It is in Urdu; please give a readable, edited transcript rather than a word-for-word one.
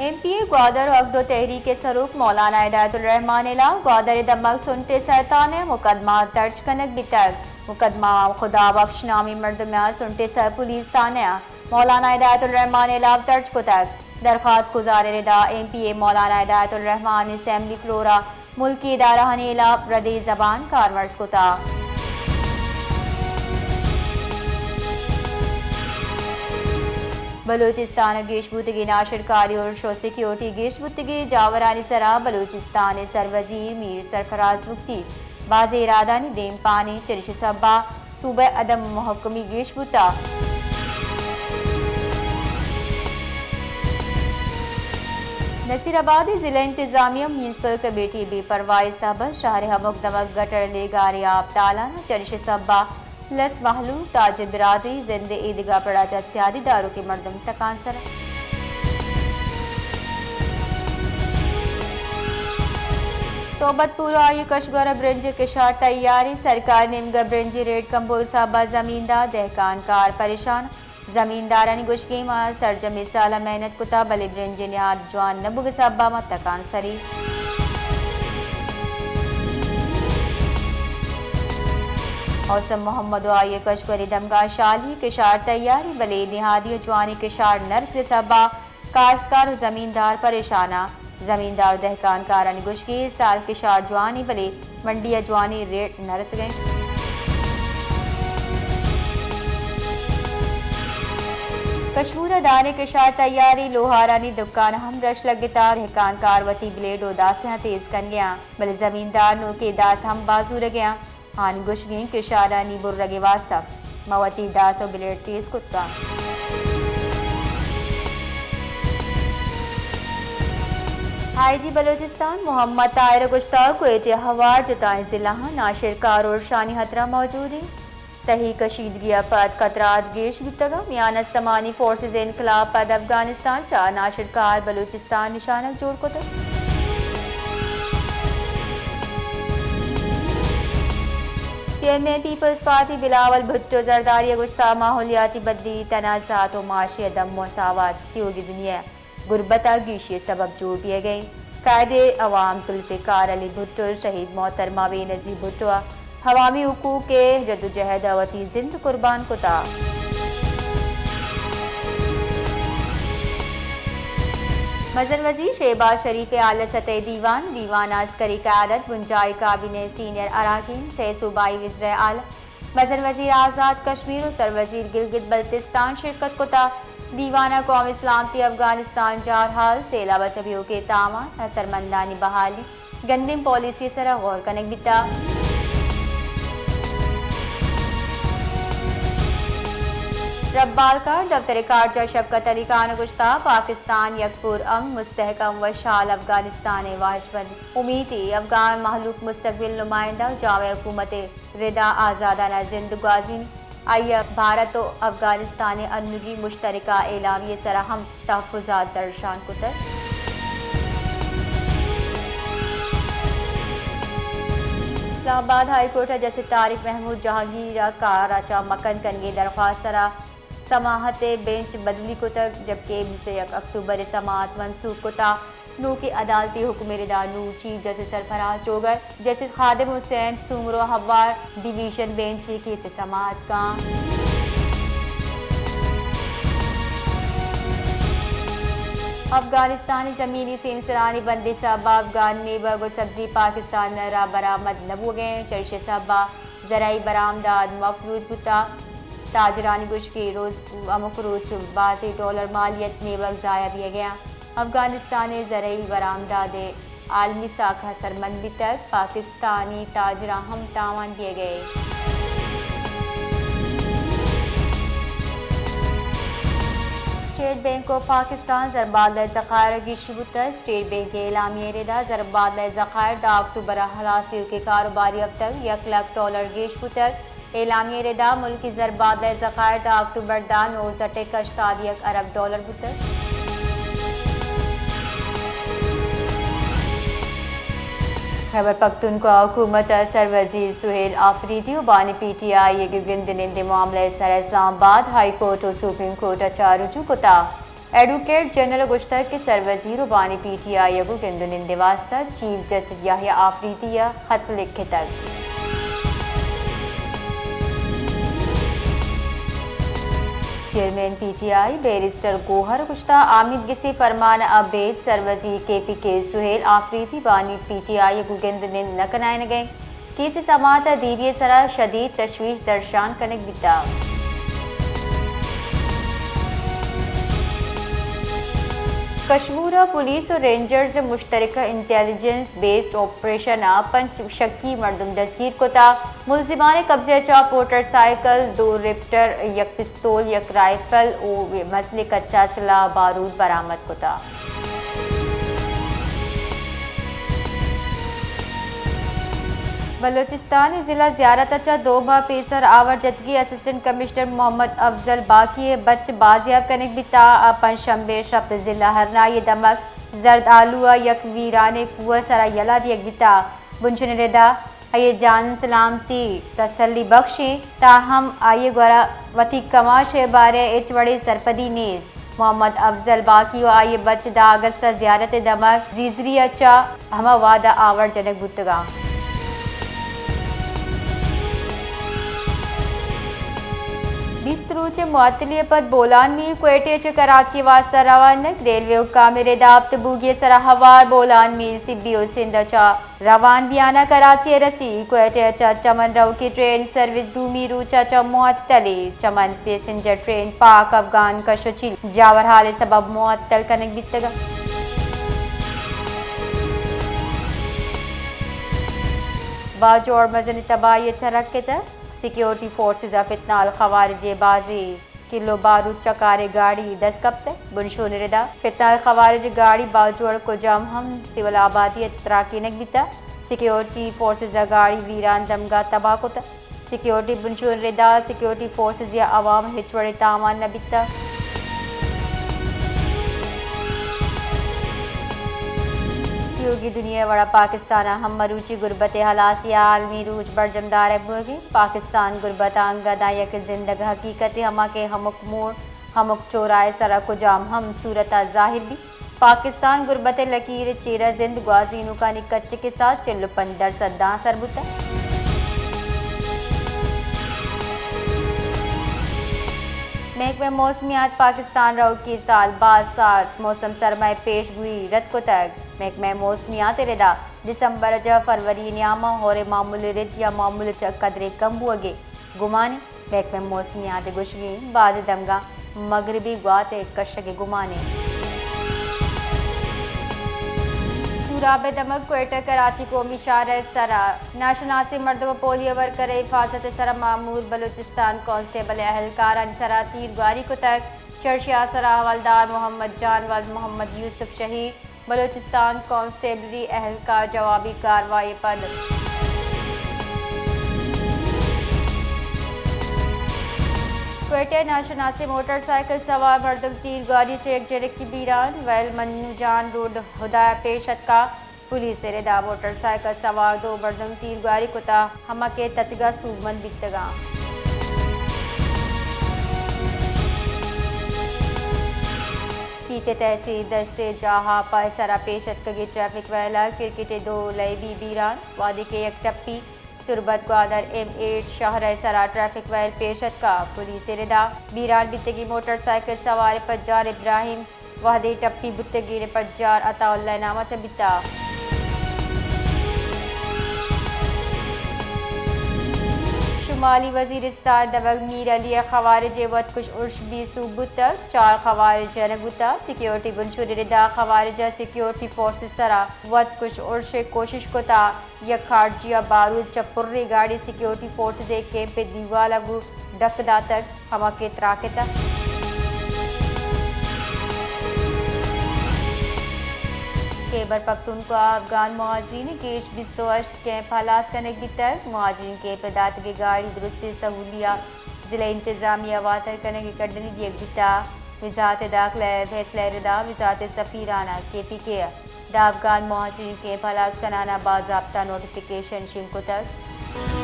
ایم پی اے گوادر وفد و تحریک سروک مولانا ہدایت الرحمان علا گوادر دمک سنتے سرطان مقدمہ درج کنک بتک مقدمہ خدا بخش نامی مردمہ سنتے سر پولیس تانیہ مولانا ہدایت الرحمان علا درج کتک درخواست گزار ردا ایم پی اے مولانا ہدایت الرحمان اسمبلی فلورا ملکی ادارہ نیلا ردی زبان کارورز کتا بلوچستان گیش بودگی ناشر کاری اور شو سیکیورٹی گیش بودگی جاورانی سرا بلوچستان سروزیر میر سرفراز مفتی باز ارادانی دیم پانی چرش صبا صوبہ عدم محکمی گیش بوتا نصیر آبادی ضلع انتظامیہ میونسپل کمیٹی بے پرواہی سبز شہر ہمک دمک گٹر لے گاریاب تالانہ چرش صبا لس محلول تاج برادری زند عیدگاہ پڑاتا سیادی داروں کے مردم تکان سر صوبت پورا آئی کشگورہ برنج کشار تیاری سرکار نمگہ برنجی ریٹ کمبول صاحبہ زمیندار دہکان کار پریشان زمیندارانی گوشگی ماں سرجم سالہ محنت کتا بلی برنجی نہاد جوان نبوگ صاحبہ ماں تکان سری موسم محمد آئی کشگوری دمگاہ شالی کشار تیاری بلی نہادی جوانی کشار نرس صاحبہ کاشتکار و زمیندار پریشانہ زمیندار دہکان کارانی گوشگی سال کشار جوانی بلی منڈی جوانی ریٹ نرس گئے کشمورہ دانے کشار تیاری لوہارانی دکان ہم رش لگتا رہکان کاروتی بلیڈ و داسیاں تیز کن گیا بلے زمیندار نو کے داس ہم بازو رگیا ہان گوشگین کشارانی بر رگے واسطہ موتی داس و بلیڈ تیز کتا آئی جی بلوچستان محمد طاہر گشتاق کوئٹ ہوار جتائیں ضلع ناشر کار اور شانی خطرہ موجود ہیں صحیح کشیدگی پد قطرات گیش گتگا میان استمانی فورسز انقلاب پد افغانستان چا ناشر کار بلوچستان نشانک جوڑ کتا chairman Peoples Party Bilawal Bhutto Zardari گشتہ ماحولیاتی بدلی تنازعات و معاشی عدم مساوات کی دنیا غربتہ گیشی سبب جوڑ دیے گئے قائد عوام ذوالفقار علی بھٹو شہید محترمہ بے نظیر بھٹو عوامی حقوق کے جدوجہد وتی زند قربان کتا مزن وزیر شہباز شریف اعلی سطح دیوان عسکری قیادت بنجائی کابینہ سینئر اراکین سے صوبائی وزیر اعلی مزن وزیر آزاد کشمیر و سروزیر گلگت بلتستان شرکت کتا دیوانہ قوم اسلامتی افغانستان جار حال سیلاب چبیوں کے تامان اثرمندانی بحالی گندم پالیسی سرا غور کنک بتا ربال کار دفتر کارجہ شفقت علی خان گشتہ پاکستان یکپور امن مستحکم و شال افغانستان واحش بند امیدی افغان محلوق مستقبل نمائندہ جامع حکومت ردا آزادانہ زندگازین آئی بھارت و افغانستان انگی مشترکہ اعلامیہ سرہم تحفظات درشان کتر Islamabad high court justice Tariq Mahmood Jahangir کاراچا مکن کنگے درخواست سرا سماحت بینچ بدلی کتر جبکہ 21 اکتوبر سماعت منسوخ کتا نو کی عدالتی حکم ردا نو چیف جسٹس سرفراز Dogar justice Khadim Hussain Soomro ہوار division bench کی سے سماعت کا افغانستانی زمینی سے انسانی بندی صاحبہ افغان میوہ و سبزی پاکستان را برآمد نبو گئے چرش صاحبہ زرعی برآمدات مفلوج بتا تاجرانی گوش کی روز امکروچ بازی ڈالر مالیت میوہ ضائع دیا گیا افغانستان زرعی برآمدات عالمی ساکھا سرمندی تک پاکستانی تاجران ہم تاوان دیے گئے اسٹیٹ بینک آف پاکستان ضربادہ ذخائر کی شبوتر اسٹیٹ بینک کے اعلامیہ ردا ضربادہ ذخائر دا اکتوبر خلاصی کے کاروباری اب تک $1,00,000 گیش بوتر اعلامیہ ردا ملکی ضربادہ ذخائر دا اکتوبر دا 9.81 ارب ڈالر بوتر خیبر پختونخوا حکومت سر وزیر سہیل آفریدی و بانی پی ٹی آئی گند نند معاملہ سر اسلام آباد ہائی کورٹ و سپریم کورٹ اچھا رجوع کتا ایڈوکیٹ جنرل گشتہ کے سروزیر بانی پی ٹی آئی کو گندن واسطہ چیف جسٹس یحییٰ آفریدی خط لکھت chairman P T I barrister Gohar گشتہ آمد گسی فرمان ابید سروزیر کے پی کے سہیل آفریدی بانی پی ٹی آئی کو گندن نکنائن گئے کیس سماعت دیریے سرا شدید تشویش درشان کنک بیتا کشمورہ پولیس اور رینجرز مشترکہ انٹیلیجنس بیسڈ آپریشن پنچ شکی مردم دستگیر کتا ملزمان قبضہ چاپ موٹر سائیکل 2 ریپٹر 1 پستول 1 رائفل اور مسلح کچا سلاح بارود برآمد کتا بلوچستان ضلع زیارت اچھا 2 ماہ پیسر آور جدگی اسسٹنٹ کمشنر محمد افضل باقی بچ بازیاب کنک بتا پنجشنبے شب ضلع ہرنائی دمک زرد آلوہ یک ویرانے کوہ سرا یلا دیگ بتا بنشن ردا آئیے جان سلامتی تسلی بخشی تاہم آئیے گورا وتی کماش بارے اچوڑے سرپدی نیز محمد افضل باقی و آئیے بچ دا اگستہ زیارت دمک زیزری اچھا ہما وعدہ آور جنک بتگا بیستروچ معطلی پد بولان میل کوئٹے چ کراچی واسطہ روانک ریلوے حکام ردابت بوگی سرا ہوار بولان میل سبی و سندھ چا روان بیانہ کراچی رسی کوئٹے چا چمن رو کی ٹرین سروس دومی روچا چا معطلی چمن پیسنجر ٹرین پاک افغان کشچی جاور حال سبب معطل کنک بیتگا باجو اور مزنی تباہی چھرک کے تر سیکیورٹی فورسز فتنہ الخوارج بازی کلو بارود چکارے گاڑی 10 کپتے بنشون ردا فتنہ الخوارج گاڑی باجوڑ کو جام ہم سول آبادی تراکینک بیتا سیکیورٹی فورسز گاڑی ویران دمگا تباہ کتا سیکیورٹی بنشون ردا سیکیورٹی فورسز یا عوام ہچوڑے تامان نبیتا یوگی دنیا وڑا پاکستان ہم مروچی غربت حلاسی عالمی روچ برجمدار بوگی پاکستان غربت آنگا دائیک زندگ حقیقت ہما کے ہمک موڑ ہمک چورائے سرا کو جام ہم صورتہ ظاہر بھی پاکستان غربت لکیر چیرہ زند گوازینوں کا نکچ کے ساتھ 45 صداں سربتا محکمہ موسمیات پاکستان رو کی سال بعد سات موسم سرمائے پیش گوئی رت کو تک محکمہ موسمیات ردا دسمبر جا فروری نیامہ ہور معمول رد یا معمول چا قدرے کم ہوگے گمانے محکمہ موسمیات گوشگی بعد دمگا مغربی گوات کشک گمانے سوراب دمک کوئٹہ کراچی قومی شارع سرا ناشناسی مردم پولیو ورکر حفاظت سرا معمور بلوچستان کانسٹیبل اہلکاران سرا تیر گاری کو تک چرشیا سرا حوالدار محمد جان والد محمد یوسف شہید بلوچستان کانسٹیبلری اہلکار جوابی کاروائی پد کوئٹہ ناشناسی موٹر سائیکل سوار مردم تیر گاڑی سے ایک جنک کی بیران ویل منو جان روڈ ہدایہ پیشت کا پولیس ردا موٹر سائیکل سوار 2 مردم تیر گاڑی کتا ہما کے تچگا سوگمند بیتگا کیتے تحصیل دشتے جاہا پائسرا پیشت کگی ٹریفک ویلا کرکٹ 2 لیبی بیران وادی کے یک ٹپی تربت گوادر M8 شہر سرا ٹریفک ویل پیشت کا پولیس ردا بیران بتگی موٹر سائیکل سوار پجار ابراہیم وحدی ٹپی بتگی پجار عطا اللہ نامہ سے بتا شمالی وزیرستان دبگ میر علی خوارج وط کش عرش بھی صوبت تک 4 خوارج نگوتا سیکیورٹی بنشور ردا خوارج سیکیورٹی فورس سرا وط کش عرش کوشش کتا یک خارجیہ بارود چپری گاڑی سیکیورٹی فورس دے کیمپ دیوالا گو ڈک دا تک ہما کے تراکتا خیبر پختونخوا افغان مہاجرین کیش 28 کیمپ ہلاس کنک بھی تک مہاجرین کیمپ دات کی گاڑی درستی سہولیہ ضلع انتظامیہ واتر کنک کڈنی دیگ بیتا وزارت داخلہ فیصلہ ردا وزارت سفیرانہ KPK دا افغان مہاجرین کیمپ ہلاس کنانا باضابطہ نوٹیفیکیشن شنکو تک